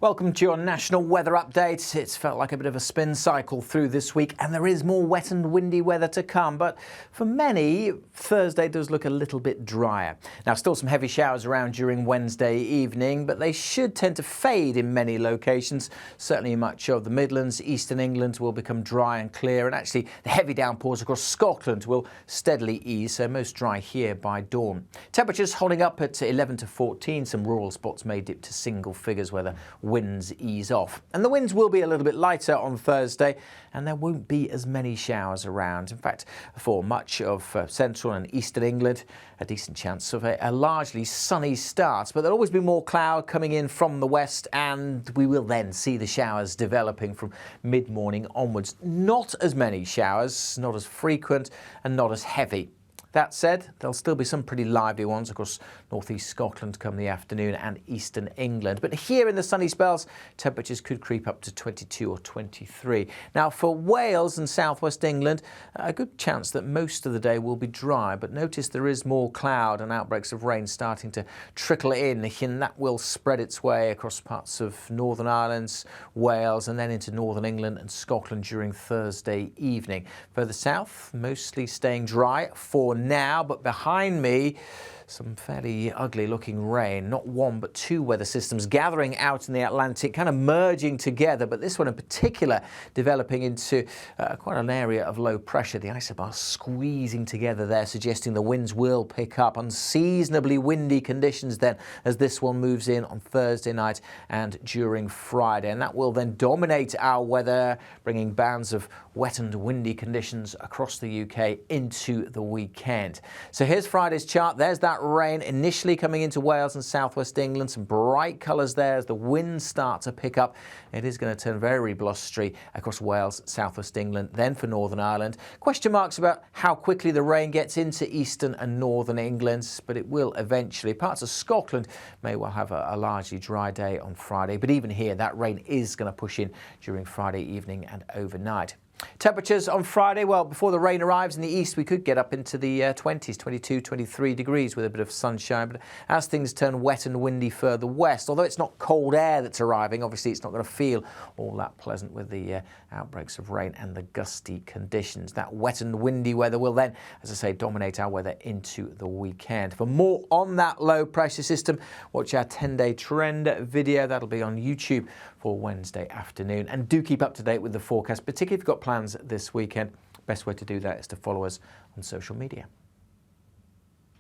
Welcome to your national weather update. It's felt like a bit of a spin cycle through this week, and there is more wet and windy weather to come. But for many, Thursday does look a little bit drier. Now, still some heavy showers around during Wednesday evening, but they should tend to fade in many locations. Certainly much of the Midlands, Eastern England will become dry and clear, and actually the heavy downpours across Scotland will steadily ease, so most dry here by dawn. Temperatures holding up at 11 to 14. Some rural spots may dip to single figures where the winds ease off. And the winds will be a little bit lighter on Thursday, and there won't be as many showers around. In fact, for much of central and eastern England, a decent chance of a largely sunny start, but there'll always be more cloud coming in from the west, and we will then see the showers developing from mid-morning onwards. Not as many showers, not as frequent and not as heavy. That said, there'll still be some pretty lively ones across northeast Scotland come the afternoon and eastern England. But here in the sunny spells, temperatures could creep up to 22 or 23. Now, for Wales and southwest England, a good chance that most of the day will be dry. But notice there is more cloud and outbreaks of rain starting to trickle in, and that will spread its way across parts of Northern Ireland, Wales, and then into northern England and Scotland during Thursday evening. Further south, mostly staying dry for now, but behind me, some fairly ugly looking rain. Not one but two weather systems gathering out in the Atlantic, kind of merging together, but this one in particular developing into quite an area of low pressure. The isobar squeezing together there, suggesting the winds will pick up. Unseasonably windy conditions then as this one moves in on Thursday night and during Friday, and that will then dominate our weather, bringing bands of wet and windy conditions across the UK into the weekend. So here's Friday's chart. There's that rain initially coming into Wales and southwest England. Some bright colours there as the winds start to pick up. It is going to turn very blustery across Wales, southwest England, then for Northern Ireland. Question marks about how quickly the rain gets into eastern and northern England, but it will eventually. Parts of Scotland may well have a largely dry day on Friday, but even here that rain is going to push in during Friday evening and overnight. Temperatures on Friday, well, before the rain arrives in the east, we could get up into the 20s, 22, 23 degrees with a bit of sunshine. But as things turn wet and windy further west, although it's not cold air that's arriving, obviously it's not going to feel all that pleasant with the outbreaks of rain and the gusty conditions. That wet and windy weather will then, as I say, dominate our weather into the weekend. For more on that low pressure system, watch our 10-day trend video. That'll be on YouTube for Wednesday afternoon. And do keep up to date with the forecast, particularly if you've got plans this weekend. Best way to do that is to follow us on social media.